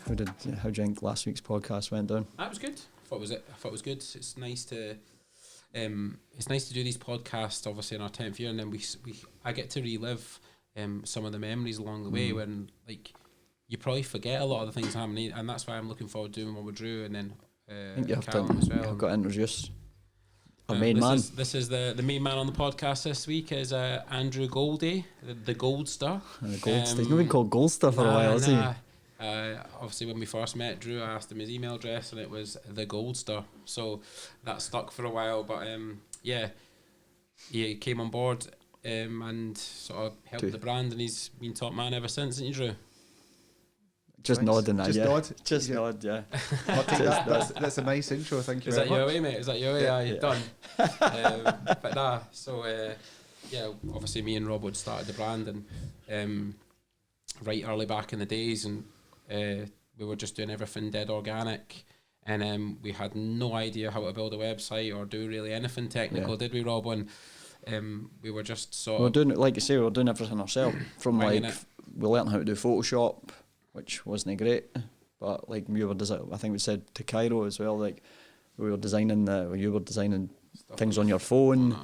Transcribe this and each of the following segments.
How do you think last week's podcast went down? That was good. I thought it was good. It's nice to do these podcasts, obviously in our 10th year, and then I get to relive some of the memories along the way when like you probably forget a lot of the things happening, and that's why I'm looking forward to doing one with Drew and then I think you have Callum as well. I've got to introduce our main man. This is the main man on the podcast this week is Andrew Goldie, the Goldster. The Goldster. He's not been called Goldster for a while, has he? Obviously when we first met Drew, I asked him his email address and it was the Goldster, so that stuck for a while, but he came on board and sort of helped the brand, and he's been top man ever since, isn't he, Drew? Just nodding that, yeah. Just nod, yeah. I'll take that. That's a nice intro, thank you very much. Is that your way, mate? Is that your way? Yeah. Done. But obviously me and Rob would started the brand and right early back in the days, and we were just doing everything dead organic, and we had no idea how to build a website or do really anything technical, did we, Rob? And we were just we were doing it, like you say, we were doing everything ourselves. From we learned how to do Photoshop, which wasn't great, but like we were I think we said to Cairo as well, like we were designing you were designing stuff things on your phone.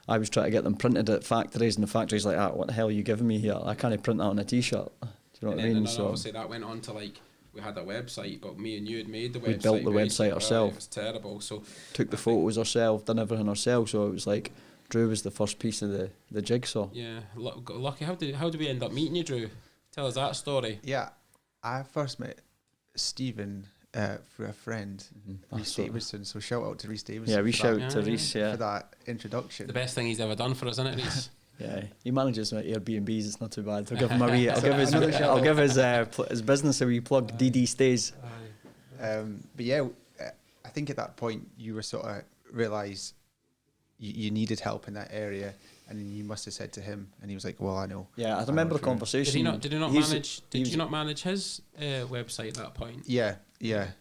I was trying to get them printed at factories, and the factories like, what the hell are you giving me here? I can't print that on a t-shirt. Do you know what I mean? So obviously that went on to like, we had a website, but me and you had made the website. We built the website ourselves. It was terrible. So took the photos ourselves, done everything ourselves. So it was like Drew was the first piece of the jigsaw. Yeah, lucky. How did we end up meeting you, Drew? Tell us that story. Yeah, I first met Stephen through a friend, Rhys Davidson. So shout out to Rhys Davidson. Yeah, we shout to Rhys. Yeah, for that introduction. The best thing he's ever done for us, isn't it, Rhys? Yeah, he manages Airbnbs. It's not too bad. I'll give him a wee. I'll give his business a wee plug. DD stays. But yeah, I think at that point you were sort of realised you needed help in that area, and you must have said to him, and he was like, "Well, I know." Yeah, I remember the conversation. Did you not manage his website at that point? Yeah,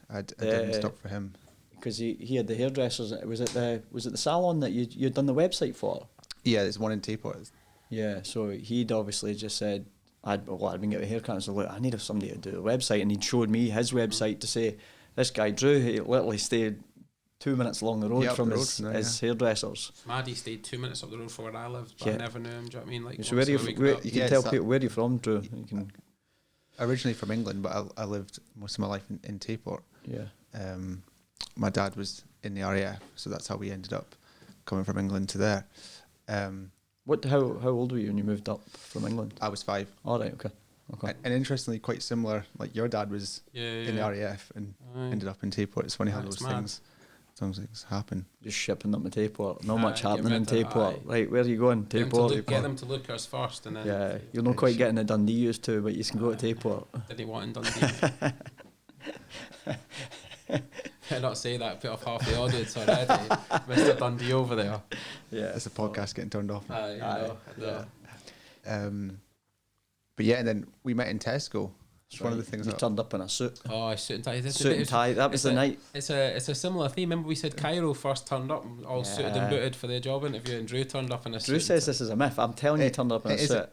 I didn't stop for him because he had the hairdressers. Was it the salon that you'd done the website for? Yeah, there's one in Tayport. Yeah, so he'd obviously just said, I'd been getting a haircut, and so look, I need somebody to do the website, and he'd showed me his website to say, this guy Drew, he literally stayed 2 minutes along the road from his hairdressers. Maddie stayed 2 minutes up the road from where I lived, but I never knew him. Do you know what I mean? Like, so you can tell people where you're from, Drew. You can. Originally from England, but I lived most of my life in Tayport. Yeah. My dad was in the RAF, so that's how we ended up coming from England to there. How old were you when you moved up from England? I was 5. All right, okay. And interestingly, quite similar. Like your dad was in the RAF and ended up in Tayport. It's funny how those things happen. Just shipping up to Tayport. Not much happening in Tayport. Right, where are you going? Tayport. Get them to look us first, and then you're not quite getting a Dundee used to, but you can go to Tayport. Did he want in Dundee? Not say that, put off half the audience already. Mr. Dundee over there. Yeah, it's a podcast getting turned off. I know. But yeah, and then we met in Tesco. It's one of the things you turned up in a suit. Oh, a suit and tie. Suit and tie. That was the night. It's a similar theme. Remember we said Cairo first turned up all suited and booted for the job interview, and Drew turned up in a suit. Drew says this is a myth. I'm telling you, he turned up in a suit.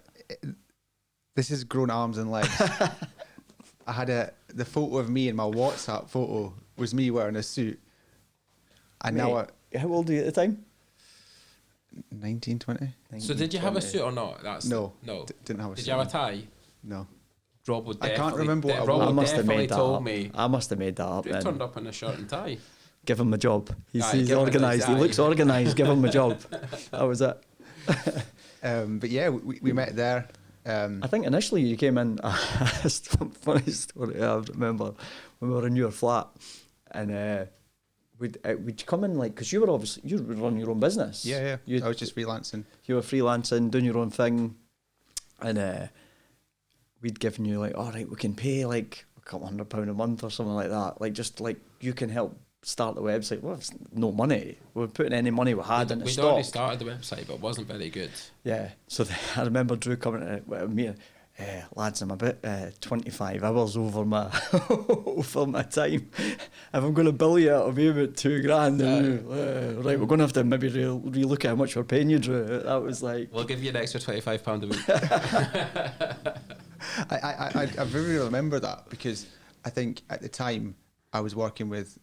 This is grown arms and legs. I had the photo of me in my WhatsApp photo was me wearing a suit. And now how old were you at the time? 19, 20. So did you have a suit or not? No. Didn't have a suit. Did you have a tie? No. Rob would I can't remember what I must have made that up. Me. I must have made that up. He turned up in a shirt and tie. Give him a job. He's organised. He looks organised. Give him a job. That was it. But yeah, we met there. I think initially you came in. Funny story. I remember when we were in your flat, and we'd come in because you would run your own business. Yeah. I was just freelancing. You were freelancing, doing your own thing, and we'd given you all right, we can pay a couple £100 a month or something like that. Just you can help start the website. Well, it's no money. We were putting any money we had into stock. We'd already started the website, but it wasn't very good. Yeah. So I remember Drew coming to me. Lads, I'm about 25 hours over my time. If I'm going to bill you, it'll be about $2,000. Right, we're going to have to maybe relook at how much we're paying you, Drew. That was we'll give you an extra £25 a week. I really remember that because I think at the time I was working with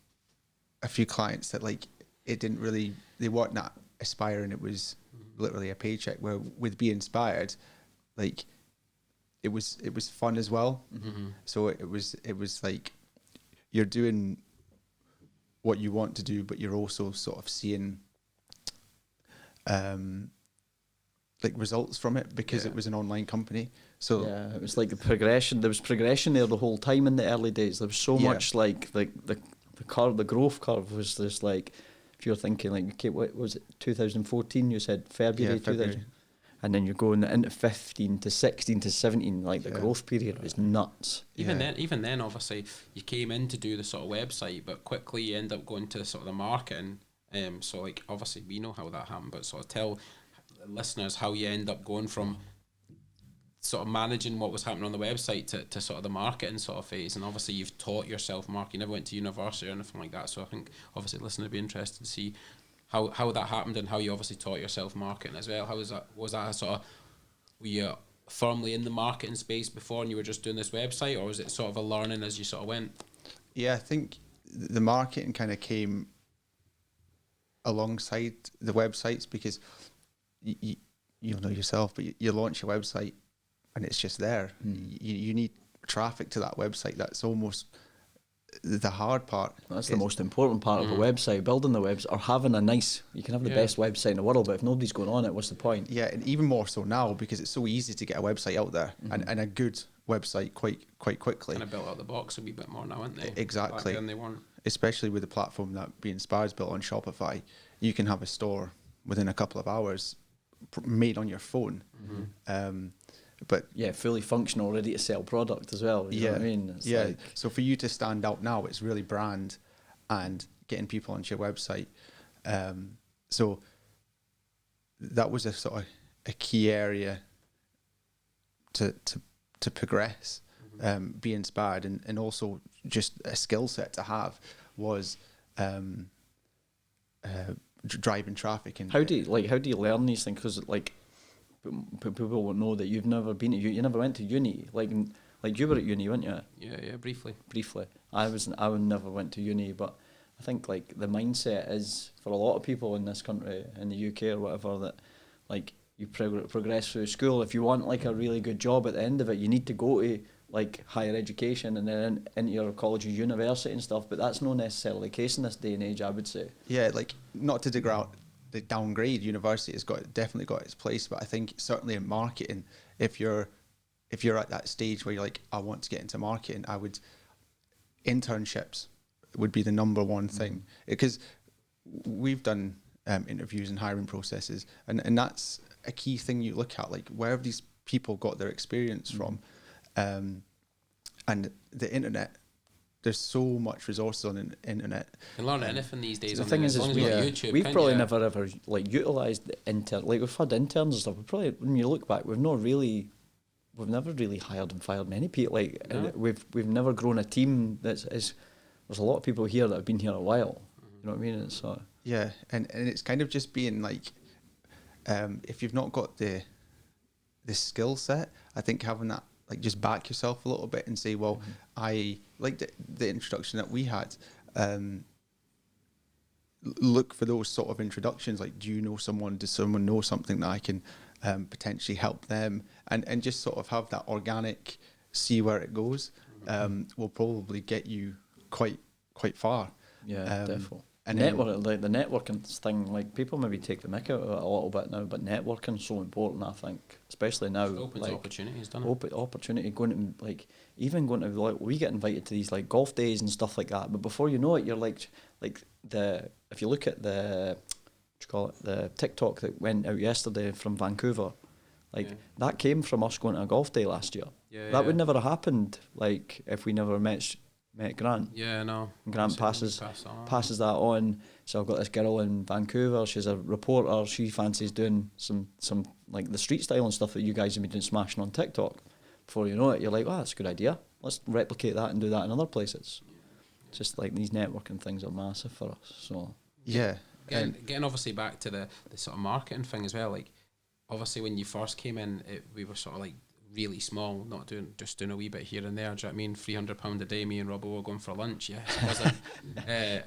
a few clients that like it didn't really, they weren't that aspiring. It was literally a paycheck. Where with Be Inspired, like it was fun as well. So it was like you're doing what you want to do, but you're also sort of seeing like results from it because it was an online company. So yeah, it was like the progression. There was progression there the whole time in the early days. There was so much like the curve, the growth curve was just like, if you're thinking like, okay, what was it, 2014? You said February 2000, and then you're going into 15 to 16 to 17. Like the growth period was nuts. Even then, obviously, you came in to do the sort of website, but quickly you end up going to sort of the marketing. So like obviously we know how that happened, but sort of tell listeners how you end up going from sort of managing what was happening on the website to sort of the marketing sort of phase. And obviously you've taught yourself marketing. You never went to university or anything like that. So I think obviously listeners would be interested to see how that happened and how you obviously taught yourself marketing as well. How was that? Was that a sort of, were you firmly in the marketing space before and you were just doing this website, or was it sort of a learning as you sort of went? Yeah, I think the marketing kind of came alongside the websites because you'll know yourself, but you launch a website and it's just there. You need traffic to that website. That's almost the hard part. That's the most important part of a website, building the website, or having a nice, you can have the best website in the world, but if nobody's going on it, what's the point? Yeah, and even more so now because it's so easy to get a website out there and a good website quite quickly. Kind of built out the box a wee bit more now, aren't they? Exactly. Back then they weren't. Especially with the platform that Be Inspired's built on Shopify, you can have a store within a couple of hours made on your phone. But yeah, fully functional, ready to sell product as well. You know what I mean? It's like, so for you to stand out now, it's really brand and getting people onto your website. So that was a sort of a key area to progress, Be Inspired, and also just a skill set to have was driving traffic. And how do you learn these things? Because like people won't know that you've never been to you never went to uni. Like you were at uni, weren't you? Yeah, briefly. I never went to uni, but I think like the mindset is for a lot of people in this country, in the UK or whatever, that like you progress through school. If you want like a really good job at the end of it, you need to go to like higher education and then into your college or university and stuff. But that's not necessarily the case in this day and age, I would say. Yeah, like not to downgrade university has definitely got its place, but I think certainly in marketing, if you're at that stage where you're like, I want to get into marketing, internships would be the number one thing, because we've done interviews and hiring processes, and that's a key thing you look at, like where have these people got their experience from, and the internet. There's so much resources on the internet. You can learn anything these days. The thing is YouTube, we've probably never ever like utilised the like we've had interns and stuff. We probably, when you look back, we've never really hired and fired many people. Like we've never grown a team there's a lot of people here that have been here a while. You know what I mean? It's yeah, and it's kind of just being like, if you've not got the skill set, I think having that, like, just back yourself a little bit and say, well, I like the introduction that we had. Look for those sort of introductions. Like, do you know someone? Does someone know something that I can potentially help them? And just sort of have that organic, see where it goes. Will probably get you quite far. Yeah, definitely. And like the networking thing, like people maybe take the mick out of it a little bit now, but networking's so important, I think, especially now. It opens like, opportunities, doesn't it? Opportunity going to like we get invited to these like golf days and stuff like that, but before you know it, you're like if you look at the the TikTok that went out yesterday from Vancouver, that came from us going to a golf day last year. That would never have happened like if we never met Grant. Yeah, no. And Grant passes that on. So I've got this girl in Vancouver. She's a reporter. She fancies doing some like the street style and stuff that you guys have been doing, smashing on TikTok. Before you know it, you're like, oh, that's a good idea. Let's replicate that and do that in other places. It's just like these networking things are massive for us. So yeah. Getting obviously back to the sort of marketing thing as well. Like, obviously when you first came in, we were sort of like really small, not doing a wee bit here and there. Do you know what I mean? £300 a day, me and Robbo were going for lunch. Yeah, it wasn't.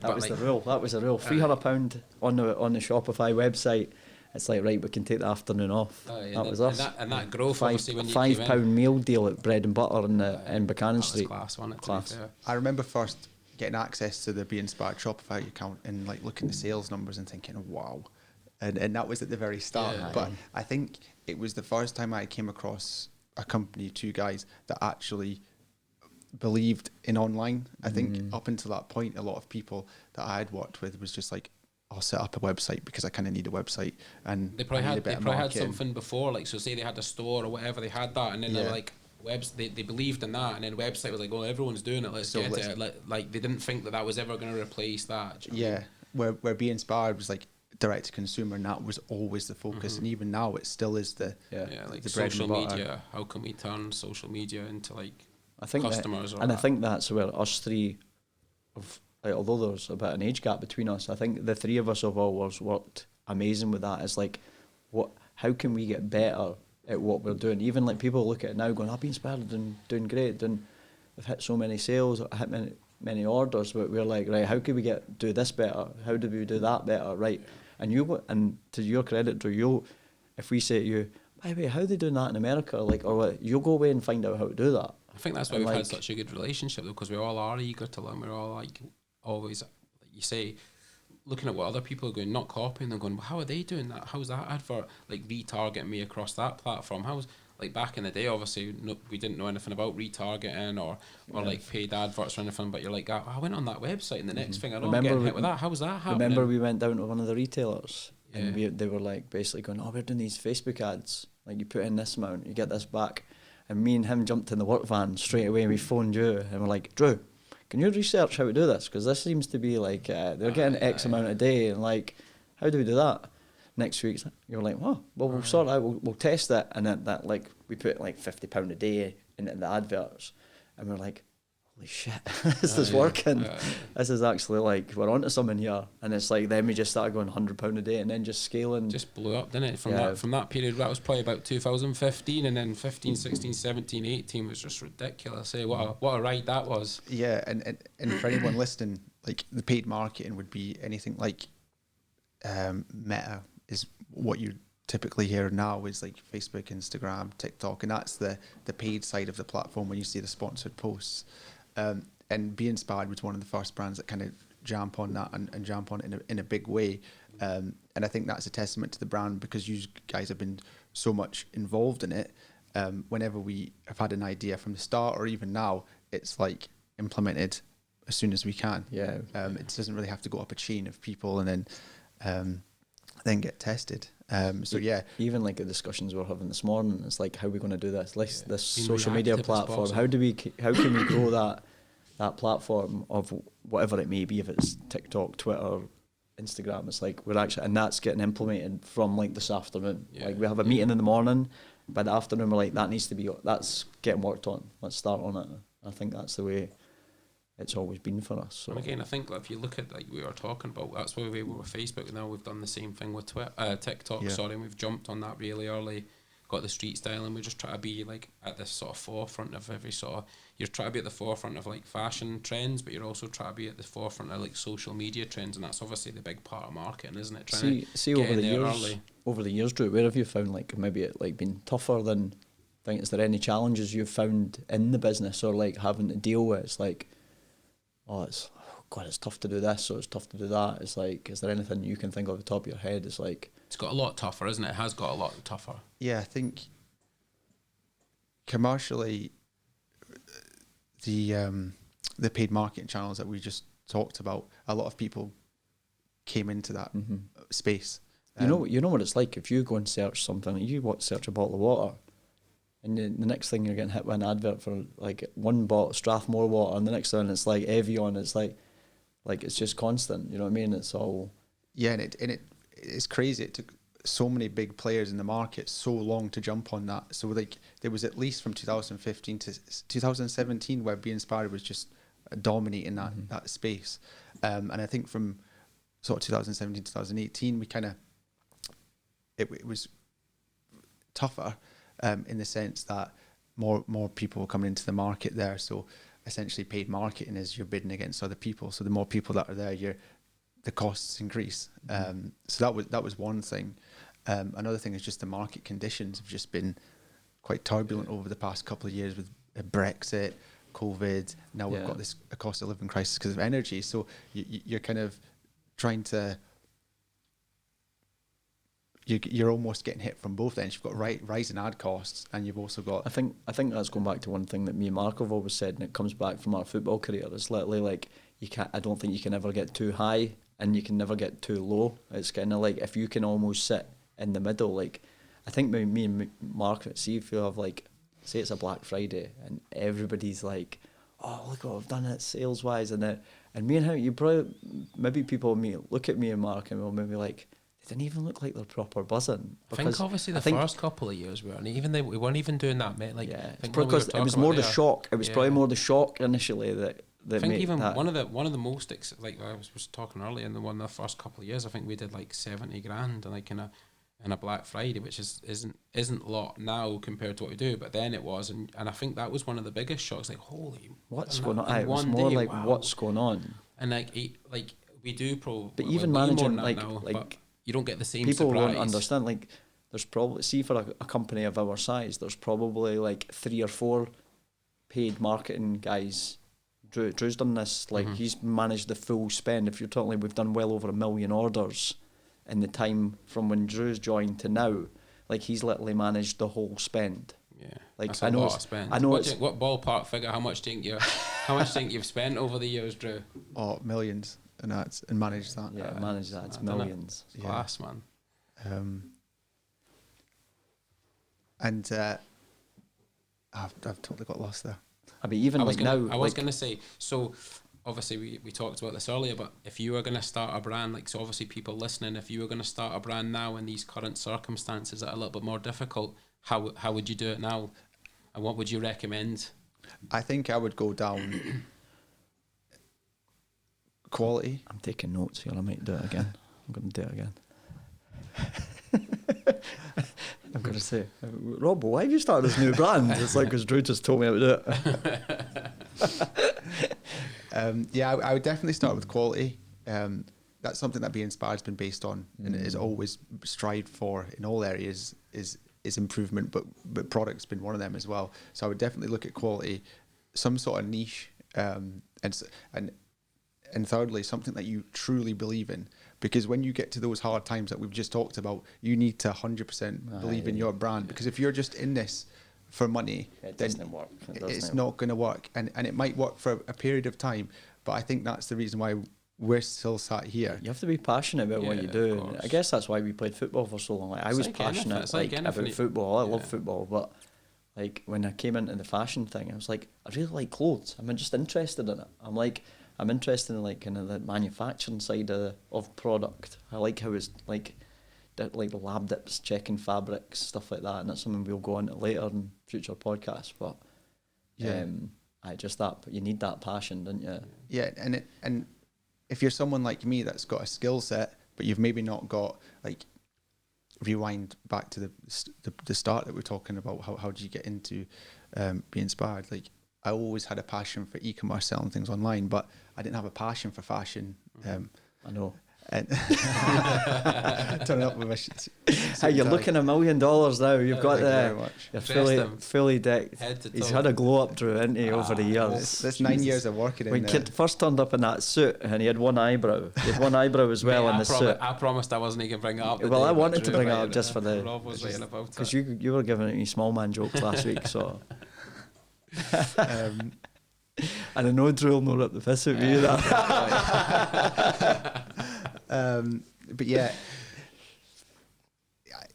That was the rule. That was the rule. £300 on the Shopify website. It's like, right, we can take the afternoon off. That was us. And that growth, obviously, when you £5 meal deal at Bread and Butter in Buchanan Street. Class, wasn't it? Class. I remember first getting access to the Be Inspired Shopify account and like looking at the sales numbers and thinking, wow. And that was at the very start. Yeah. But I think it was the first time I came across a company, two guys, that actually believed in online. I think up until that point, a lot of people that I had worked with was just like, I'll set up a website because I kind of need a website, and they probably had something before, like, so say they had a store or whatever, they had that, and then they were like, they believed in that, and then website was like, oh, everyone's doing it, let's get it. Like they didn't think that was ever going to replace that. Where Be Inspired was like direct to consumer, and that was always the focus, and even now it still is the like the social media. How can we turn social media into like customers? I think that's where us three, although there's a bit of an age gap between us, I think the three of us have always worked amazing with that. It's like, how can we get better at what we're doing? Even like people look at it now going, I've been inspired and doing great, and we've hit so many sales, hit many orders, but we're like, right, how can we do this better? How do we do that better? Right. And to your credit, Drew, if we say to you, by the way, how are they doing that in America? Like, or what, you'll go away and find out how to do that. I think that's why we've had such a good relationship, though, because we all are eager to learn. We're all like, always, like you say, looking at what other people are doing, not copying them, going, well, how are they doing that? How's that advert like retargeting me across that platform? How's, like, back in the day, obviously, we didn't know anything about retargeting or like paid adverts or anything, but you're like, I went on that website and the next thing I know, I'm getting hit with that. How was that happening? Remember we went down to one of the retailers and they were like basically going, oh, we're doing these Facebook ads. Like, you put in this amount, you get this back. And me and him jumped in the work van straight away and we phoned you and we're like, Drew, can you research how to do this? Because this seems to be like, they're getting X amount a day, and like, how do we do that? Next week, you're like, oh, well, we'll sort it out, we'll test it. And then that, like, we put like £50 a day into the adverts, and we're like, holy shit, this is working. This is actually like, we're onto something here. And it's like, then we just started going £100 a day and then just scaling. Just blew up, didn't it? From that period, that was probably about 2015, and then 15, 16, 17, 18 was just ridiculous. What a ride that was. Yeah, and for anyone listening, like, the paid marketing would be anything like Meta is what you typically hear now, is like Facebook, Instagram, TikTok, and that's the paid side of the platform when you see the sponsored posts. And Be Inspired was one of the first brands that kind of jump on that and jump on it in a big way. And I think that's a testament to the brand, because you guys have been so much involved in it. Whenever we have had an idea from the start, or even now, it's like implemented as soon as we can. It doesn't really have to go up a chain of people and then get tested. Even like the discussions we're having this morning, it's like, how are we going to do this? This social media platform, how can we grow that platform of whatever it may be, if it's TikTok, Twitter, Instagram? It's like, we're actually, and that's getting implemented from like this afternoon. Like, we have a meeting in the morning, by the afternoon we're like, that's getting worked on, let's start on it. I think that's the way it's always been for us. So. And again, I think if you look at, like we were talking about, that's why we were with Facebook, and now we've done the same thing with TikTok. And we've jumped on that really early, got the street style, and we just try to be like at the sort of forefront of every sort of, you're trying to be at the forefront of like fashion trends, but you're also trying to be at the forefront of like social media trends, and that's obviously the big part of marketing, isn't it? See over the years, Drew, where have you found like maybe it like been tougher than, is there any challenges you've found in the business, or like having to deal with? It's like, it's tough to do this, or it's tough to do that. It's like, is there anything you can think of off the top of your head? It's like, it's got a lot tougher, isn't it? It has got a lot tougher. Yeah, I think commercially, the paid marketing channels that we just talked about, a lot of people came into that space. You know what it's like if you go and search something, search a bottle of water, and the next thing you're getting hit with an advert for like one bottle Strathmore water, and the next one it's like Evian. It's like it's just constant. You know what I mean? It's all and it's crazy. It took so many big players in the market so long to jump on that. So like there was at least from 2015 to 2017 where Be Inspired was just dominating that space. And I think from sort of 2017 2018 we kind of it was tougher in the sense that more people coming into the market there. So essentially paid marketing is you're bidding against other people. So the more people that are there, the costs increase. So that was one thing. Another thing is just the market conditions have just been quite turbulent over the past couple of years with Brexit, COVID. Now we've got this cost of living crisis because of energy. So you're kind of trying to, you're almost getting hit from both ends. You've got rising ad costs, and you've also got. I think that's going back to one thing that me and Mark have always said, and it comes back from our football career. It's literally like I don't think you can ever get too high, and you can never get too low. It's kind of like if you can almost sit in the middle. Like I think me and Mark, see if you have like, say it's a Black Friday, and everybody's like, oh look what I've done it sales wise, and me and him, you probably maybe people look at me and Mark and will maybe like. Didn't even look like they're proper buzzing. I think obviously the first couple of years we weren't even doing that, mate. Like, because it was more the shock. It was probably more the shock initially that I think made even that. one of the most like I was talking earlier in the first couple of years, I think we did like 70 grand and like in a Black Friday, which isn't a lot now compared to what we do, but then it was, and I think that was one of the biggest shocks. Like, holy, what's going on? It was more like what's going on, and like we do but even managing now, but you don't get the same people surprise. Won't understand. Like, there's probably, see for a company of our size, there's probably like 3 or 4 paid marketing guys. Drew's done this. Like he's managed the full spend. If you're talking, like, we've done well over 1 million orders in the time from when Drew's joined to now. Like he's literally managed the whole spend. Yeah, like that's a lot of spend. I know what ballpark figure? How much do you think you've spent over the years, Drew? Oh, millions. And manage that. Yeah, manage that. It's millions. It's class, man. I've totally got lost there. I mean, even I was going to say, so obviously we talked about this earlier, but if you were going to start a brand, like, so obviously people listening, if you were going to start a brand now in these current circumstances that are a little bit more difficult, how would you do it now? And what would you recommend? I think I would go down quality. I'm taking notes here. I might do it again. I'm going to do it again. I'm going to say, Rob, why have you started this new brand? It's like because Drew just told me how to do it. I would definitely start with quality. That's something that Be Inspired's been based on, and it is always strived for in all areas is improvement, but product's been one of them as well. So I would definitely look at quality, some sort of niche, and thirdly, something that you truly believe in. Because when you get to those hard times that we've just talked about, you need to 100% believe in your brand. Because if you're just in this for money, it doesn't work. It's not going to work. And it might work for a period of time, but I think that's the reason why we're still sat here. You have to be passionate about what you do. And I guess that's why we played football for so long. Like, I was passionate about football. I love football, but like when I came into the fashion thing, I was like, I really like clothes. I'm just interested in it. I'm interested in like kind of the manufacturing side of product. I like how it's like the lab dips, checking fabrics, stuff like that, and that's something we'll go into later in future podcasts. But but you need that passion, don't you? Yeah, and if you're someone like me that's got a skill set, but you've maybe not got, like, rewind back to the start that we're talking about. How did you get into Be Inspired? Like, I always had a passion for e-commerce, selling things online, but I didn't have a passion for fashion. I know. And turning up with my hey, you're looking $1 million now. You've got you're fully decked. He's had a glow up, Drew, hasn't he, over the years? That's 9 years of working in when Kid first turned up in that suit, and he had one eyebrow. He had one eyebrow as well in the suit. I promised I wasn't going to bring it up. Well, I wanted to bring it up just for the Rob was writing about it, because you were giving me small man jokes last week, so. And I know Drew will know up the piss at me either. But yeah,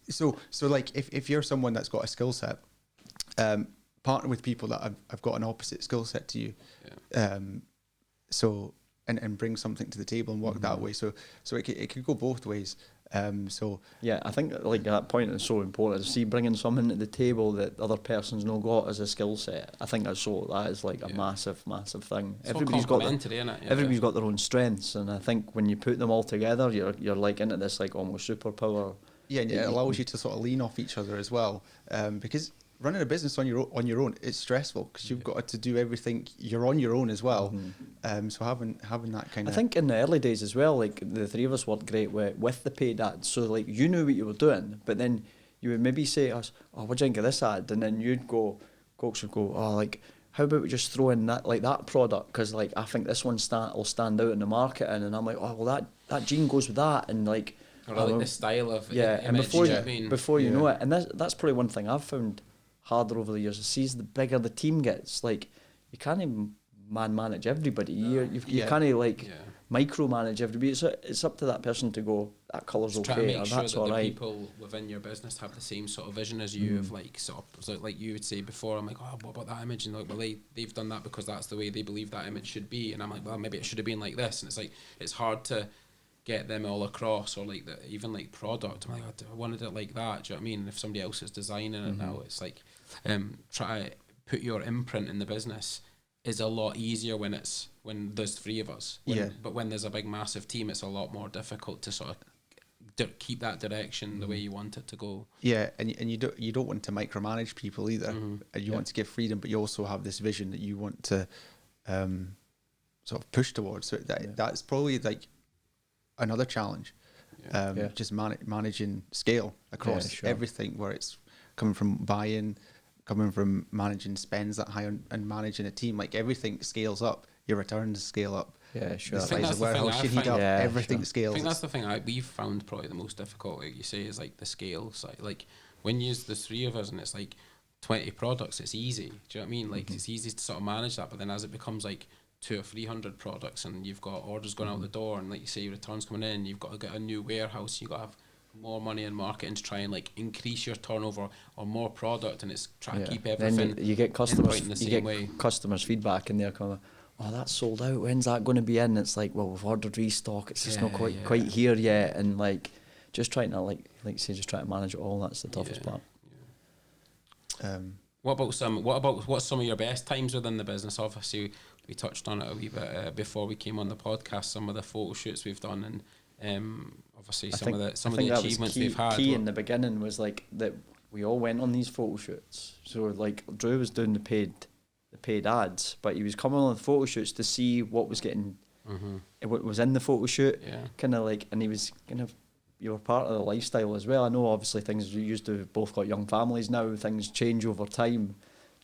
so like if you're someone that's got a skill set, partner with people that have got an opposite skill set to you, so and bring something to the table and work that way. So it could go both ways. So yeah, I think like that point is so important. See, bringing something to the table that other person's not got as a skill set. I think that is like a massive thing. It's everybody's got their own strengths, and I think when you put them all together, you're like into this like almost superpower. Yeah, and it allows you to sort of lean off each other as well. Because running a business on your own, it's stressful because you've got to do everything. You're on your own as well. So having that kind of... I think in the early days as well, like the three of us worked great with the paid ads. So like you knew what you were doing, but then you would maybe say to us, "Oh, what do you think of this ad?" And then you'd go, Cox would go, "Oh, like how about we just throw in that product because like I think this one will stand out in the market." And I'm like, "Oh, well that jean goes with that," and like. Or like the style of and image, before you know it, and that's probably one thing I've found harder over the years. Is sees the bigger the team gets, like you can't even manage everybody. You can't like micromanage everybody. It's up to that person to go, that colour's okay, try to make or sure that's that all the right. people within your business have the same sort of vision as you. Of like sort of, so like you would say before, I'm like, "Oh, what about that image?" And like, well, they've done that because that's the way they believe that image should be. And I'm like, well, maybe it should have been like this. And it's like it's hard to get them all across, or like even like product. I'm like, I wanted it like that. Do you know what I mean? If somebody else is designing it now, it's like try to put your imprint in the business is a lot easier when there's three of us. But when there's a big massive team, it's a lot more difficult to sort of keep that direction the way you want it to go. Yeah, and you don't want to micromanage people either. And you want to give freedom, but you also have this vision that you want to sort of push towards. So that's probably like another challenge. Just managing scale across everything, where it's coming from buy-in, coming from managing spends that high and managing a team. Like everything scales up, your returns scale up. Yeah, sure. The size of warehouse you need up, everything scales. I think that's the thing we've found probably the most difficult, like you say, is like the scale side. Like when you use the three of us and it's like 20 products, it's easy. Do you know what I mean? Like it's easy to sort of manage that, but then as it becomes like 200 or 300 products and you've got orders going out the door, and like you say, returns coming in, you've got to get a new warehouse, you've got to have more money in marketing to try and like increase your turnover or more product, and it's trying to keep everything. Then you get customers feedback, and they're kind of, "Oh, that's sold out. When's that going to be in?" It's like, "Well, we've ordered restock. It's just not quite here yet." And like, just trying to like you say, just try to manage it all. That's the toughest part. What's some of your best times within the business? Obviously, we touched on it a wee bit before we came on the podcast. Some of the photo shoots we've done, and obviously some of the achievements we've had. Key in the beginning was like that we all went on these photo shoots. So like Drew was doing the paid ads, but he was coming on the photo shoots to see what was getting, what was in the photo shoot. Kind of like, and he was kind of, you were part of the lifestyle as well. I know obviously things, you used to both got young families now, things change over time.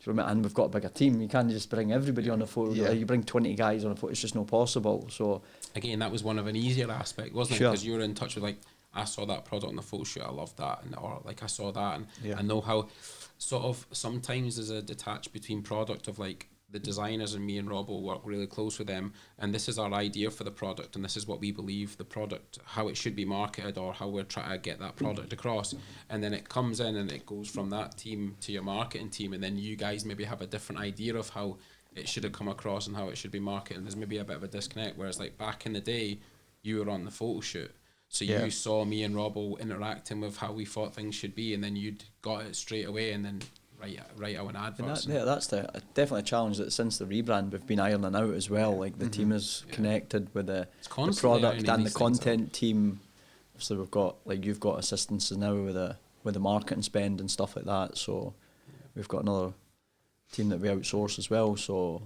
And we've got a bigger team. You can't just bring everybody on a photo. Like you bring 20 guys on a photo, it's just not possible. So again, that was one of an easier aspect, wasn't it? Because you were in touch with like, I saw that product on the photo shoot, I love that, or like I saw that, and I know how sort of sometimes there's a detach between product of like the designers and me and Rob will work really close with them, and this is our idea for the product, and this is what we believe the product, how it should be marketed, or how we're trying to get that product across, and then it comes in and it goes from that team to your marketing team, and then you guys maybe have a different idea of how it should have come across and how it should be marketed, and there's maybe a bit of a disconnect, whereas like back in the day you were on the photo shoot, so you saw me and Rob all interacting with how we thought things should be, and then you'd got it straight away, and then write out an advert. That's definitely a challenge that since the rebrand we've been ironing out as well. Like the team is connected with the product and the content team. So we've got, like, you've got assistants now with the marketing spend and stuff like that. So we've got another team that we outsource as well. So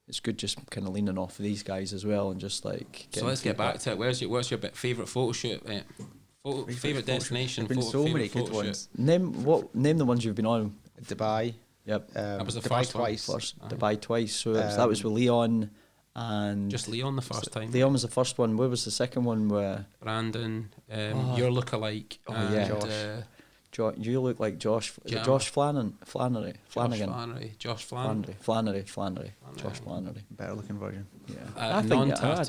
it's good just kind of leaning off of these guys as well, and just like. So let's get back to it. What's your favourite photo shoot? Favourite destination? There's been so many good ones. Name the ones you've been on. Dubai. Yep. That was the Dubai first twice. One. Dubai twice. So that was with Leon, and just Leon the first time. Leon was the first one. Where was the second one? Where Brandon, your lookalike. Josh. You look like Josh. Is it Josh Flanagan? Josh Flannery. Josh Flannery. Better looking version. Yeah.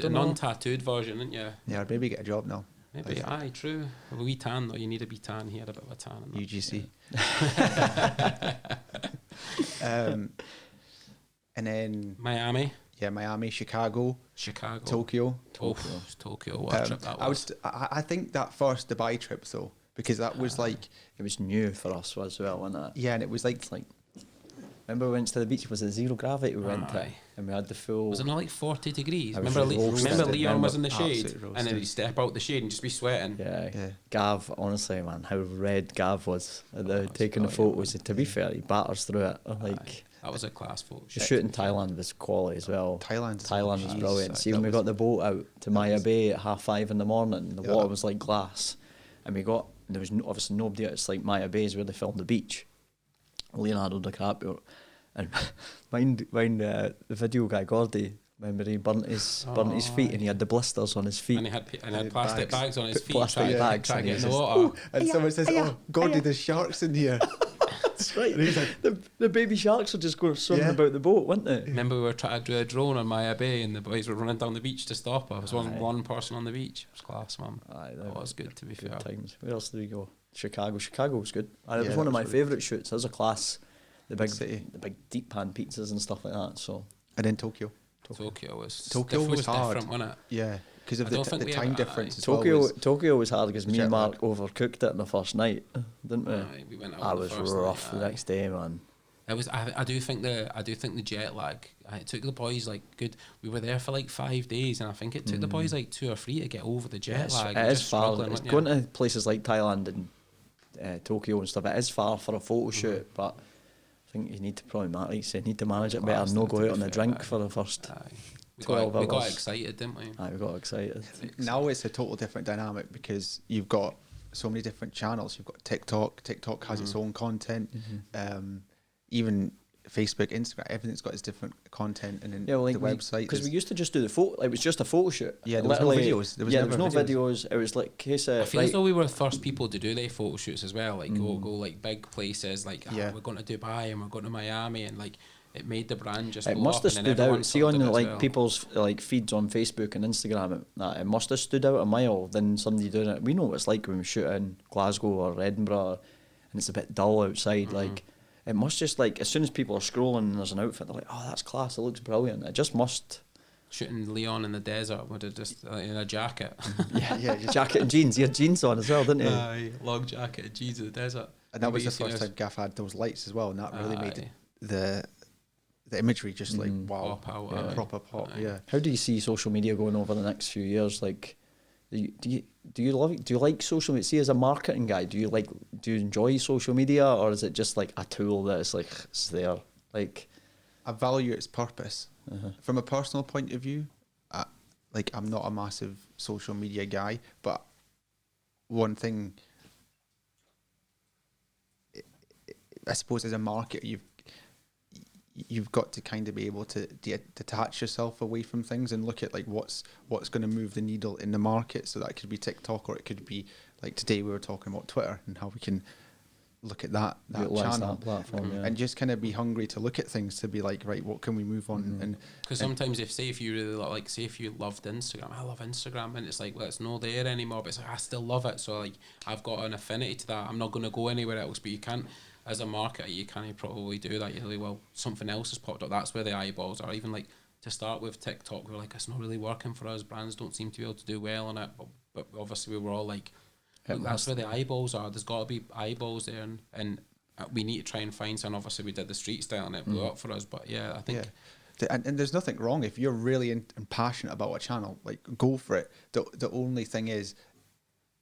Non-tattooed version, didn't you? Yeah, I'd maybe get a job now. Maybe, true. A wee tan though. You need a wee tan. He had a bit of a tan. UGC. And then Miami. Yeah, Miami, Chicago, Tokyo. Tokyo. What a trip that was. I think that first Dubai trip though, because that was like, it was new for us as well, wasn't it? Yeah, and it was like Remember we went to the beach? Was it zero gravity we went to? Aye. And we had the full... Was it not like 40 degrees? I was Remember, roasted. remember Leon was in the Absolutely shade, roasted. and then he'd step out the shade and just be sweating. Yeah. Yeah. Gav, honestly, man, how red Gav was at the, it's taking the brilliant, photos. To be fair, he batters through it. Like, Aye. That was a class photo the shoot. shoot in Thailand was quality as well. Thailand was brilliant. See, that when we was- got the boat out to Maya Bay at 5:30 in the morning, the Yeah. water was like glass, and there was obviously nobody. It's like Maya Bay is where they filmed the beach. Leonardo DiCaprio, and mind the video guy Goldie. Remember he burnt his feet, and he had the blisters on his feet. And he had plastic bags on his feet. Plastic bags, trying and to he get in the says, water. And someone says, "Oh, Goldie, there's sharks in here." That's right. The baby sharks were just going swimming about the boat, weren't they? Remember we were trying to do a drone on Maya Bay, and the boys were running down the beach to stop us. There was Aye. one person on the beach. It was class, man. Aye, That was good, to be good fair. times. Where else did we go? Chicago. Chicago was good. And it Yeah, was one of that my was really favourite shoots. That was a class. The City. big deep pan pizzas and stuff like that. So And then Tokyo. Tokyo was Tokyo the food was hard. different, wasn't it? Yeah, because of I the, don't think the we time ever- difference. aye. As well was- Tokyo was hard because me jet and Mark lag. overcooked it on the first night, didn't we? Aye, we went out I on the was first rough night, the aye. next day, man. It was. I do think the jet lag. It took the boys like good. We were there for like 5 days, and I think it took the boys like 2 or 3 to get over the jet lag. It and is just far. struggling, It's weren't going you? to places like Thailand and Tokyo and stuff. It is far for a photo shoot, but I think you need to probably need to manage it better and not go out on the drink for the first. Aye. We 12 got hours. excited, didn't we? Aye, we got excited. Now it's a total different dynamic because you've got so many different channels. You've got TikTok. TikTok has its own content. Even Facebook, Instagram, everything's got its different content, and then Yeah, well, like the website. because we is- used to just do the photo. It was just a photo shoot. Yeah, there was no Literally- videos. There was yeah, never there was no videos. videos. It was like case of I feel as right, though we were the first people to do their photo shoots as well. Like go like big places. Like Yeah. we're going to Dubai and we're going to Miami, and like it made the brand just. it blow must up, have and then stood everyone out. See sort on of did it as like well. people's like feeds on Facebook and Instagram, it must have stood out a mile than somebody doing it. We know what it's like when we shoot in Glasgow or Edinburgh, and it's a bit dull outside. Like it must just like as soon as people are scrolling and there's an outfit, they're like, "Oh, that's class! It looks brilliant." It just must. Shooting Leon in the desert with just in a jacket. yeah, just- Jacket and jeans. He had jeans on as well, didn't he? Aye, long jacket, jeans in the desert. and that was the Maybe you first seen time Gaff had those lights as well, and that really made Aye. the imagery just like wow, Pop out, yeah, aye. proper pop. Aye. Yeah, How do you see social media going over the next few years? Like, do you love it? Do you like social media? See, as a marketing guy, do you enjoy social media, or is it just like a tool that is like it's there? Like, I value its purpose. From a personal point of view, I'm not a massive social media guy, but one thing, I suppose, as a marketer, you've got to kind of be able to detach yourself away from things and look at like what's going to move the needle in the market. So that could be TikTok, or it could be like today we were talking about Twitter and how we can look at that utilise channel that platform, yeah. and just kind of be hungry to look at things to be like, right, what can we move on? And Because sometimes if you really like, say if you loved Instagram, I love Instagram, and it's like, well, it's not there anymore, but it's like I still love it. So like I've got an affinity to that. I'm not going to go anywhere else. But you can't, as a marketer, you can't probably do that. You're like, well, something else has popped up. That's where the eyeballs are. Even like to start with TikTok, we're like, it's not really working for us. Brands don't seem to be able to do well on it. But obviously we were all like, look, that's where the eyeballs are. There's got to be eyeballs there, and we need to try and find some. Obviously, we did the street style, and it blew up for us. But yeah, I think And there's nothing wrong if you're really and passionate about a channel, like go for it. The only thing is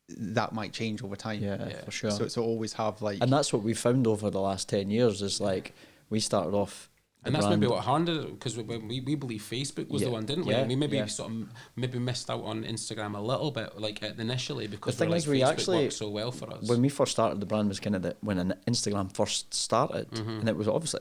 that might change over time. yeah, for sure. So always have like, And that's what we found over the last 10 years is like we started off. and that's maybe what harmed it, because we believe Facebook was the one, didn't we? Yeah, And we maybe yeah. sort of maybe missed out on Instagram a little bit, like initially, because The thing we're is, like, we Facebook actually- works so well for us. When we first started, the brand was kind of when an Instagram first started, Mm-hmm. and it was obviously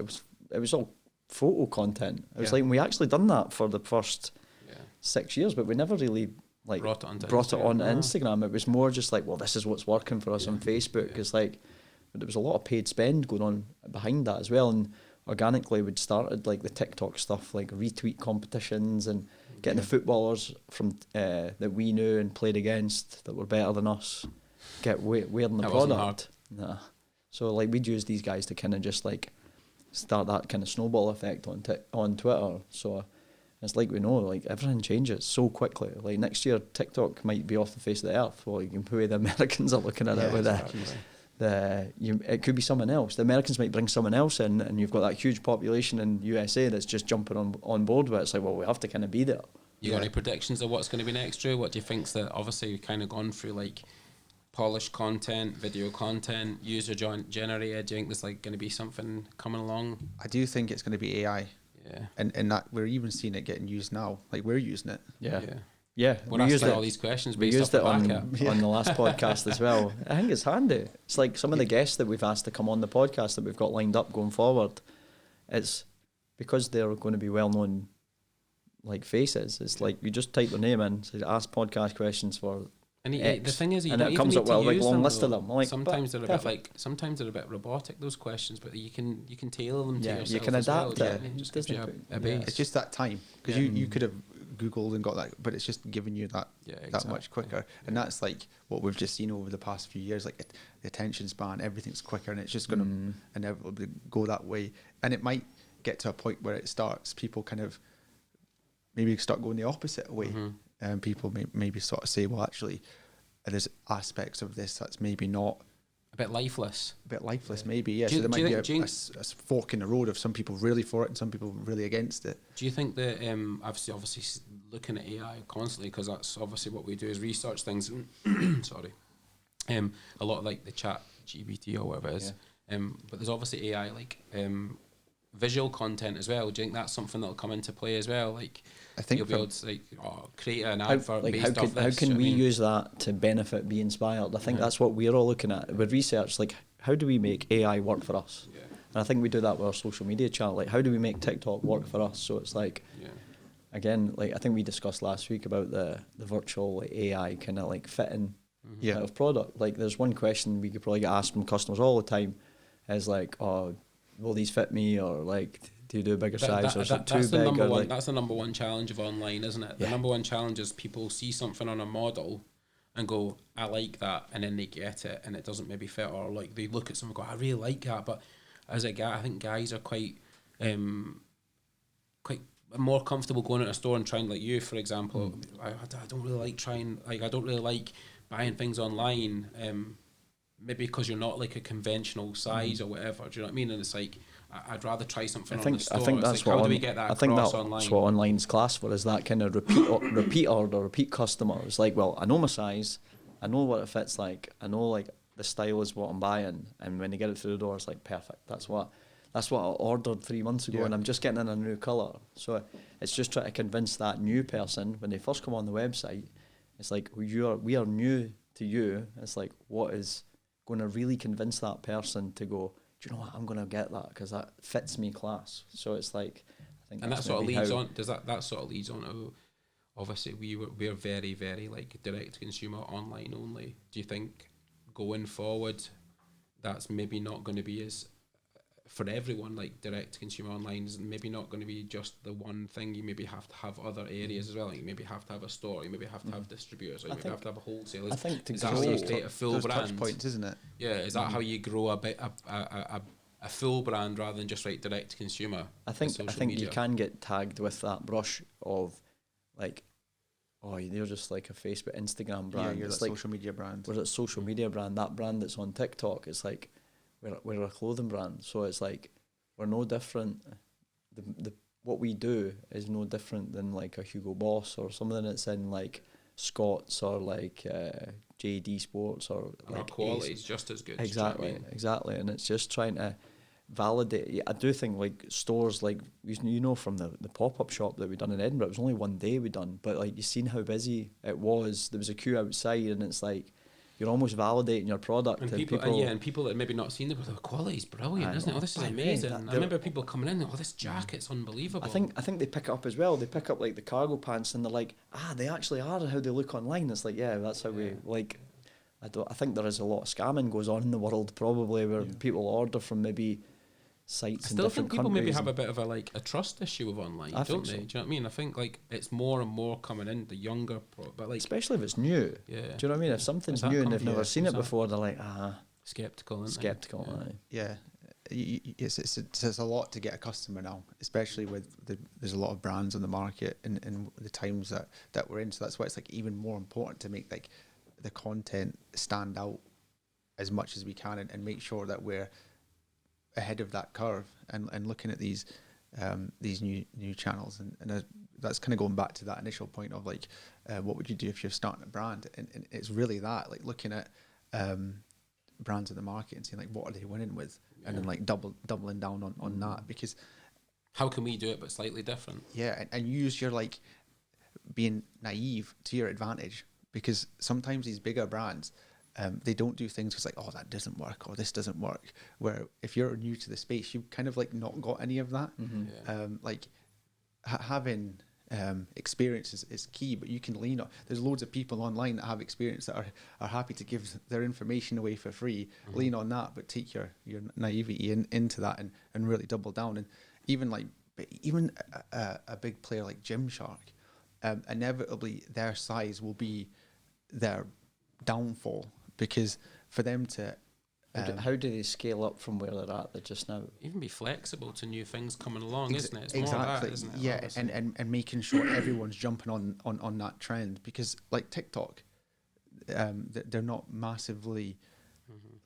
it was all photo content. It was Yeah. like we actually done that for the first Yeah. 6 years, but we never really like Brought it onto Instagram. Instagram. It was more just like, well, this is what's working for us on Facebook. It's like, but there was a lot of paid spend going on behind that as well, and organically we'd started like the TikTok stuff, like retweet competitions and getting the footballers from that we knew and played against that were better than us wearing the That wasn't product. Nah. So like we'd use these guys to kind of just like start that kind of snowball effect on Twitter. So it's like we know, like everything changes so quickly. Like next year, TikTok might be off the face of the earth. Well, you can the way the Americans are looking at it with exactly. it could be someone else. The Americans might bring someone else in, and you've got that huge population in USA that's just jumping on board with it. It's like, well, we have to kind of be there. You got any predictions of what's going to be next, Drew? What do you think's that? Obviously, you've kind of gone through like polished content, video content, user generated. Do you think there's like going to be something coming along? I do think it's going to be AI. Yeah. And that we're even seeing it getting used now. Like we're using it. Yeah, we're asking all these questions. We used it on the last podcast as well. I think it's handy. It's like some of the guests that we've asked to come on the podcast that we've got lined up going forward. It's because they're going to be well-known like faces. It's like you just type their name in, so ask podcast questions for. And the thing is, you and don't it even comes need up to with a use long them, list of though. them. Like, sometimes they're a bit robotic, those questions, but you can tailor them to yourself. You can adapt well, it. It just gives you a base. It's just that time because you could have Googled and got that, but it's just giving you that that much quicker. And that's like what we've just seen over the past few years. Like the attention span, everything's quicker, and it's just going to inevitably go that way. And it might get to a point where it starts people kind of maybe start going the opposite way, and people maybe sort of say, well, actually, there's aspects of this that's maybe not a bit lifeless. Maybe, yeah. So there might be a fork in the road of some people really for it and some people really against it. Do you think that, obviously looking at AI constantly, because that's obviously what we do is research things, sorry, a lot of like the chat GPT or whatever it is, but there's obviously AI like visual content as well. Do you think that's something that'll come into play as well? Like, I think you'll be able to like create an advert based off this. How can we use that to benefit Be Inspired? I think that's what we're all looking at with research. Like, how do we make AI work for us? Yeah. And I think we do that with our social media channel. Like, how do we make TikTok work for us? So it's like, again, like I think we discussed last week about the virtual AI kind of like fitting out of product. Like, there's one question we could probably get asked from customers all the time, is like, oh, will these fit me, or like, do you do a bigger size, or is it too big? That's the number one challenge of online, isn't it? The number one challenge is people see something on a model and go, I like that, and then they get it and it doesn't maybe fit, or like they look at someone and go, I really like that. But as a guy, I think guys are quite more comfortable going into a store and trying, like you, for example. I don't really like trying, like I don't really like buying things online, maybe because you're not like a conventional size or whatever. Do you know what I mean? And it's like, I'd rather try something on the store. I think that's like, how do we get that across online? That's what online's class for, is that kind of repeat order, repeat customer. It's like, well, I know my size, I know what it fits like, I know like the style is what I'm buying, and when they get it through the door, it's like perfect. That's what I ordered 3 months ago, and I'm just getting in a new colour. So it's just trying to convince that new person when they first come on the website. It's like, we are new to you. It's like, what is going to really convince that person to go, do you know what, I'm going to get that because that fits me class. So it's like, I think, and that sort of leads on. Does that sort of leads on to, obviously we're very, very like direct to consumer, online only. Do you think going forward that's maybe not going to be as for everyone, like direct to consumer online is maybe not going to be just the one thing? You maybe have to have other areas as well. Like you maybe have to have a store, you maybe have to have distributors, or you maybe have to have a wholesaler. I think to is that how you create a full brand? Touch points, isn't it? Yeah, is that how you grow a full brand rather than just like direct to consumer? I think you can get tagged with that brush of like, oh, you're just like a Facebook, Instagram brand. Yeah, you're it's like like social media brand. Whereas it's social media brand, that brand that's on TikTok, it's like we're a clothing brand. So it's like we're no different. The what we do is no different than like a Hugo Boss or something that's in like Scott's or like JD Sports, or and like our quality is just as good. Exactly, you know what I mean? exactly, and it's just trying to validate. I do think like stores, like you know from the pop-up shop that we done in Edinburgh, it was only one day we done, but like you seen how busy it was. There was a queue outside, and it's like you're almost validating your product. And people that have maybe not seen it, but the quality's brilliant, isn't it? Oh, this is amazing. I remember people coming in, oh, this jacket's unbelievable. I think they pick it up as well. They pick up like the cargo pants, and they're like, they actually are how they look online. It's like, yeah, that's how we like. I think there is a lot of scamming goes on in the world, probably, where people order from maybe sites in different countries. I still think people maybe have a bit of a trust issue with online, don't they? So. Do you know what I mean? I think like it's more and more coming in, the younger, but like especially if it's new. Yeah. Do you know what I mean? If something's new and they've never seen it before, they're like, skeptical. Yeah. It's a lot to get a customer now, especially with there's a lot of brands on the market and the times that we're in. So that's why it's like even more important to make like the content stand out as much as we can and make sure that we're ahead of that curve and looking at these new channels and that's kind of going back to that initial point of like what would you do if you're starting a brand, and it's really that, like looking at brands in the market and seeing like what are they winning with, and then like doubling down on that, because how can we do it but slightly different? Yeah, and use your like being naive to your advantage, because sometimes these bigger brands they don't do things because like, oh, that doesn't work or this doesn't work, where if you're new to the space you've kind of like not got any of that. Like having experience is key, but you can lean on, there's loads of people online that have experience that are happy to give their information away for free. Lean on that, but take your naivety into that and really double down. And even a big player like Gymshark, inevitably their size will be their downfall, because for them to how do they scale up from where they're at? They're just now even be flexible to new things coming along, isn't it? It's exactly more of that, isn't it? yeah, Obviously. and making sure everyone's jumping on that trend, because like TikTok, they're not massively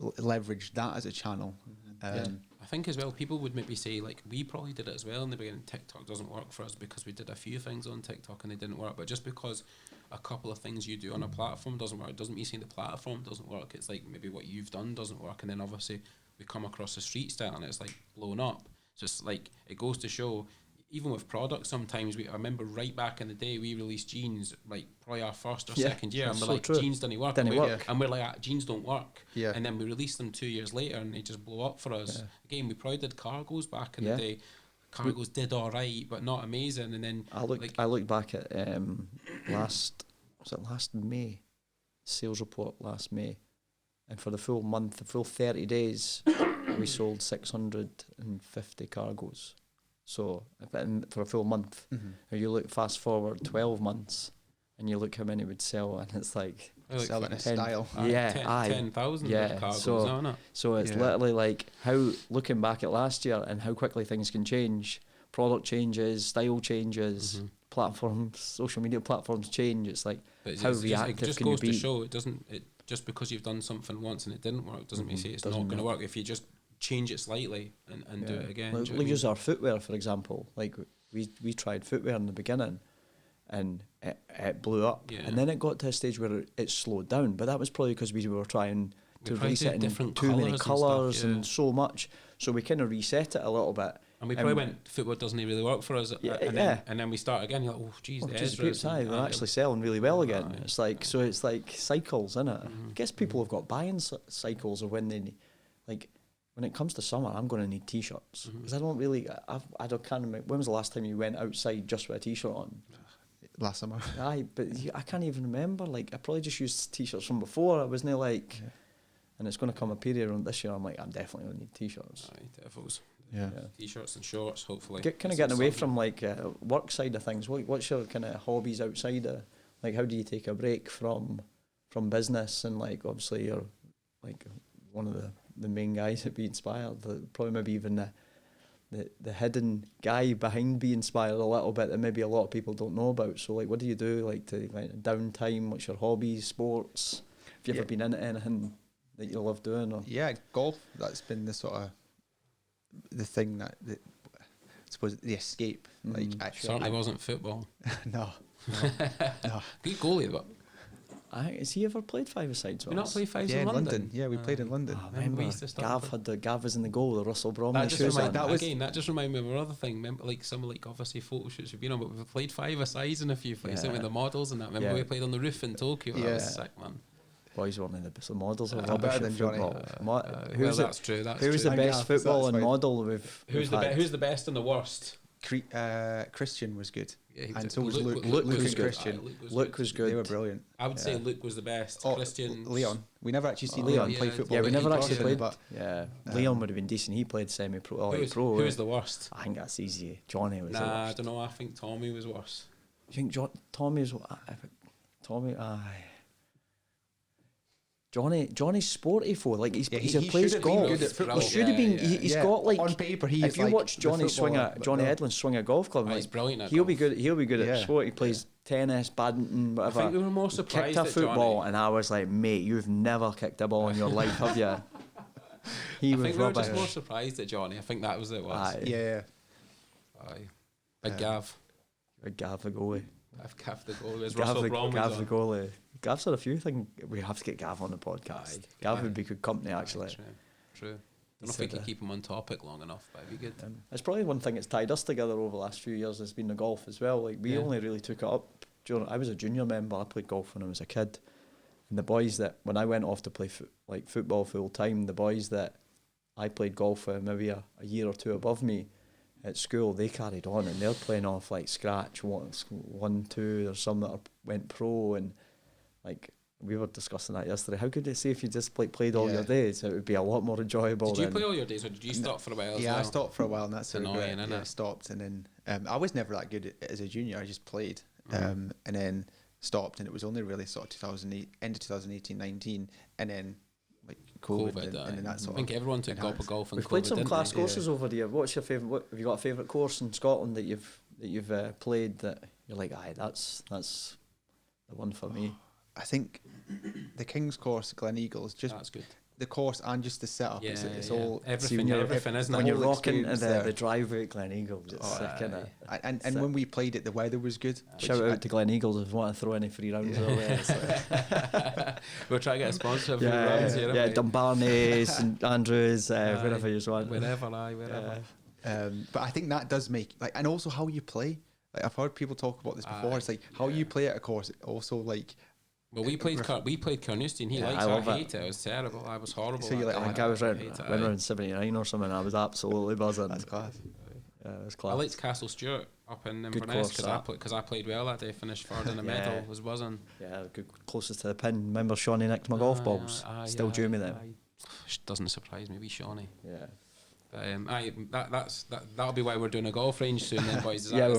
leveraged that as a channel. I think as well, people would maybe say, like, we probably did it as well in the beginning. TikTok doesn't work for us because we did a few things on TikTok and they didn't work. But just because a couple of things you do on a platform doesn't work, doesn't mean saying the platform doesn't work. It's like maybe what you've done doesn't work, and then obviously we come across the street style and it's like blown up. So it's like, it goes to show, even with products, sometimes I remember right back in the day, we released jeans, like probably our first or second year, and we're so like, true. jeans didn't work. And we're like, jeans don't work. Yeah. And then we released them 2 years later and they just blow up for us. Again, we probably did cargos back in the day. Cargos did all right, but not amazing. And then I looked back at last May, sales report last May, and for the full month, the full 30 days, we sold 650 cargos. So for a full month, if you look fast forward 12 months, and you look how many would sell, and it's like selling a style. 10,000 cargos. So it's literally like how, looking back at last year and how quickly things can change, product changes, style changes, platforms, social media platforms change. It's like how reactive it just can you goes be? to show it just because you've done something once and it didn't work doesn't mean say it's not going to work. If you just change it slightly and do it again. Like use our footwear, for example. Like we tried footwear in the beginning, and it blew up, and then it got to a stage where it slowed down. But that was probably because we were trying to reset in too many colours and so much. So we kind of reset it a little bit. And we probably went, footwear doesn't really work for us. And then we start again. You're like, oh, geez, they're actually selling really well again. It's like, so it's like cycles, isn't it? I guess people have got buying cycles of when they, like, when it comes to summer, I'm going to need t-shirts, because I don't really, can't remember, when was the last time you went outside just with a t-shirt on? Last summer. Aye, but I can't even remember. Like, I probably just used t-shirts from before. I wasn't like, and it's going to come a period on this year, I'm like, I'm definitely going to need t-shirts. Aye, devils. Yeah. T-shirts and shorts, hopefully. Kind of getting away from like work side of things. What's your kind of hobbies outside of, like, how do you take a break from business? And like, obviously you're like one of the main guys at Be Inspired, probably maybe even the hidden guy behind Be Inspired a little bit that maybe a lot of people don't know about. So like, what do you do like to like downtime? What's your hobbies, sports? Have you ever been into anything that you love doing? Or? Yeah, golf. That's been the sort of the thing that I suppose the escape. Like, Certainly wasn't football. No. Good goalie, but has he ever played five-a-sides? We not play fives in in London. Yeah, we played in London. Remember, Gav was in the goal, the Russell Bromley shoes. That just reminded me of another thing. Remember, like some like obviously photo shoots we've been on, but we've played five-a-sides in a few fights, with the models and that. Remember we played on the roof in Tokyo. That was sick, man. Boys weren't in the best. The models are better rubbish than at Johnny. football. That's true. Who's the best football and model Who's the best and the worst? Christian was good, and so was Luke. Luke was good. Christian. Luke was good. They were brilliant. I would say Luke was the best. Christian, Leon. We never actually seen Leon play football. Yeah, we never actually played. But Leon would have been decent. He played semi-pro. Who was the worst? I think that's easy. Johnny was the worst. I don't know. I think Tommy was worse. You think Tommy was? Tommy, aye. Johnny's sporty for like he's he plays should have been golf. good at football. He should have been. He's got like on paper. He is if you like watch Johnny the swing footballer, a Johnny Edlin swing a golf club, he's brilliant at he'll golf. be good. He'll be good at Yeah. sport. He plays tennis, badminton, whatever. I think we were more He surprised kicked a at football, Johnny. and I was like, mate, you've never kicked a ball in your life, have you? He I was think we were rubbish. just more surprised at Johnny. I think that was it. Aye. Yeah. Aye. Big Gav. Gav the goalie. Gav the goal. There's Gav Russell the Bromwell's on. goalie. Gav's had a few things. We have to get Gav on the podcast. Aye. Gav Aye. would be good company, actually. True. Don't know if said we can that. keep him on topic long enough, but it'd be good. It's probably one thing that's tied us together over the last few years has been the golf as well. Like we Yeah. only really took it up during. I was a junior member. I played golf when I was a kid, and the boys that when I went off to play football full time, the boys that I played golf with maybe a year or two above me at school, they carried on and they're playing off like scratch one, two. There's some that went pro, and like we were discussing that yesterday. How could it say if you just played all your days, it would be a lot more enjoyable. Did you play all your days, or did you stop for a while? Yeah, as well? I stopped for a while, and that's It's annoying, annoying. isn't Yeah, I it? stopped, and then I was never that good as a junior. I just played, and then stopped, and it was only really sort of 2008, end of 2018, 19, and then like COVID and then that I sort think of everyone took enhanced. up a golf and We've played COVID, some didn't class they? courses over the year. What's your favourite? What have you got a favourite course in Scotland that you've played that you're like, aye, that's the one for me. I think the King's Course, Gleneagles, just That's good. the course and just the setup. Yeah, it's yeah. all Everything, isn't When it? you're whole rocking into experience the there. driveway at Gleneagles, it's sick, innit? and Sick. when we played it, the weather was good. Shout out to Gleneagles if you want to throw any free rounds our way. It's like, We'll try to get a sponsor of rounds here. yeah, haven't we? Dumbarton, St Andrews, Aye. wherever you want. Wherever. Wherever. But I think that does make and also how you play. Like I've heard people talk about this before. Aye. It's like how you play at a course. Also, like Well, we played Carnoustie, he Yeah, likes I it. love I it. hate it. It was terrible. I was horrible. So you're that like, day. Like I was I around, hate it, went aye. around 79 or something. I was absolutely buzzing. that's class. Yeah, it was I class. liked Castle Stewart up in Good Inverness course, that. because I played well that day. Finished third in the Yeah. medal. Was buzzing. Yeah, good, closest to the pin. Remember Shawnee nicked my golf balls? Still due me them. Doesn't surprise me, Shawnee. Yeah. That'll be why we're doing a golf range soon, then, boys. Is Yeah, that,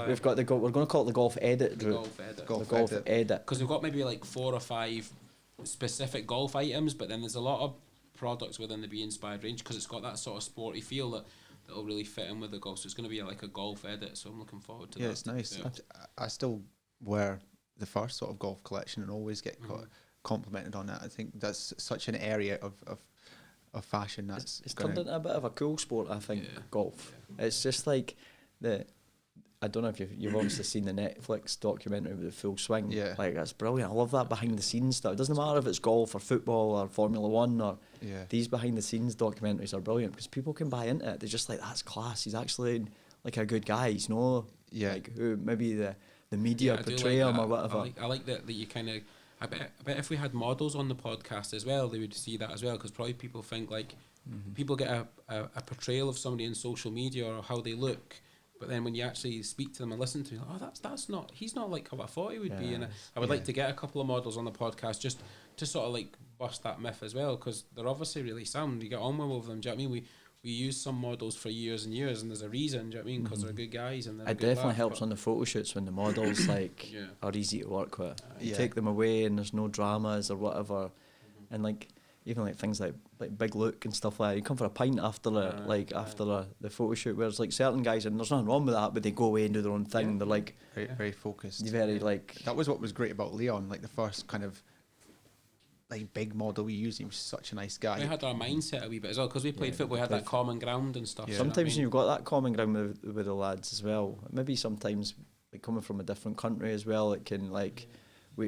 we've got the we're going to call it the golf edit the route. golf edit. Golf The golf edit. edit. Because we've got maybe like 4 or 5 specific golf items, but then there's a lot of products within the Be Inspired range because it's got that sort of sporty feel that'll really fit in with the golf. So it's going to be like a golf edit. So I'm looking forward to that. Yeah, it's nice. Yeah. I still wear the first sort of golf collection and always get complimented on that. I think that's such an area of fashion that's It's turned into a bit of a cool sport, I think, Yeah. golf. It's just like I don't know if you've obviously seen the Netflix documentary with the Full Swing. Yeah. Like, that's brilliant. I love that behind the scenes stuff. It doesn't matter if it's golf or football or Formula One or Yeah. these behind the scenes documentaries are brilliant because people can buy into it. They're just like, that's class. He's actually like a good guy. He's no like who maybe the media I do portray like him that. or whatever. I like that you kind of. I bet if we had models on the podcast as well, they would see that as well. Because probably people think like people get a portrayal of somebody in social media or how they look, but then when you actually speak to them and listen to them, that's not he's not like how I thought he would be. And I would like to get a couple of models on the podcast just to sort of like bust that myth as well, because they're obviously really sound. You get on well with them. Do you know what I mean? We use some models for years and years, and there's a reason. Do you know what I mean? Because they're good guys and they're It good definitely lads, helps but- on the photo shoots when the models like Yeah. are easy to work with. You Yeah. take them away and there's no dramas or whatever, and like even like things like Big Luke and stuff like that. You come for a pint after the photo shoot, whereas like certain guys, and there's nothing wrong with that, but they go away and do their own thing. Yeah. They're like very focused. very like That was what was great about Leon, like the first kind of like big model we used. He was such a nice guy. We had our mindset a wee bit as well because we played football. We had that common ground and stuff. Yeah. you know what I sometimes mean? you've got that common ground with the lads as well. Maybe sometimes like coming from a different country as well, it can like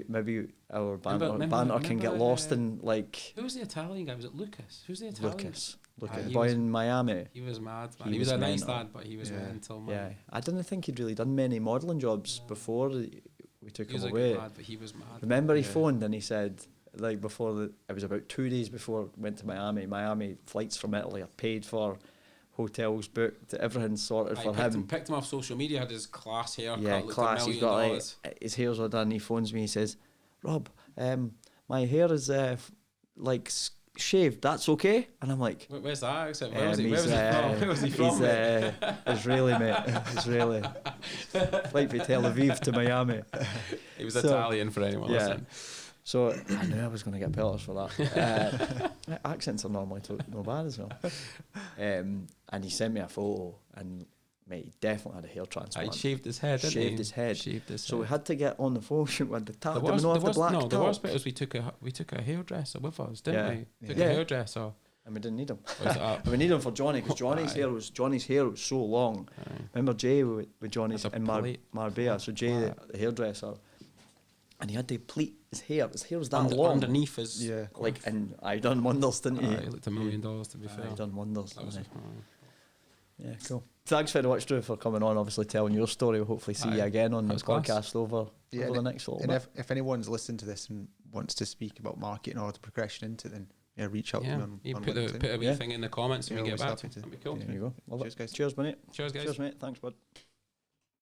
maybe our banter can get lost in like Who was the Italian guy? Was it Lucas? Who's the Italian? Lucas, Aye, the he boy was- in Miami. He was mad, man. He He was was a nice mental. lad, but he was Yeah. mental, man. Yeah, I didn't think he'd really done many modelling jobs before we took He was him a away. good lad, but he was mad. Remember he phoned and he said, like before it was about 2 days before we went to Miami, flights from Italy are paid for, hotels booked, everything's sorted I for him. picked him off social media, had his class haircut, Yeah, looked class, $1 he's million. got like, his hair's all done, he phones me, he says, Rob, my hair is shaved, that's okay? And I'm like, Where's that accent? Where was he he's, from? Where was he from? mate? He's Israeli, mate. Israeli. Flight from Tel Aviv to Miami. He was so- Italian for anyone yeah. listening. So I knew I was going to get pelters for that. Accents are normally no bad as well. And he sent me a photo, and mate, he definitely had a hair transplant. He shaved his head, didn't he? Shaved his head. So we had to get on the phone with the towel. The The worst bit was we took a hairdresser with us, didn't we? Took a hairdresser. And we didn't need him. And we need him for Johnny, because Johnny's hair was so long. Remember Jay with Johnny's in Marbella? So Jay, the hairdresser, and he had to pleat his hair. His hair was that long. Underneath his... Yeah. Like, and I done wonders, didn't he? He looked $1 million, to be fair. He done wonders. Yeah, cool. Thanks very much, Drew, for coming on, obviously telling your story. We'll hopefully see you again on the podcast over the next little bit. And if anyone's listened to this and wants to speak about marketing or the progression into it, then reach out to me on put LinkedIn. a wee thing in the comments and we get back to it. to. That'd be cool. There you go. Cheers, guys. Cheers, mate. Cheers, guys. Cheers, mate. Thanks, bud.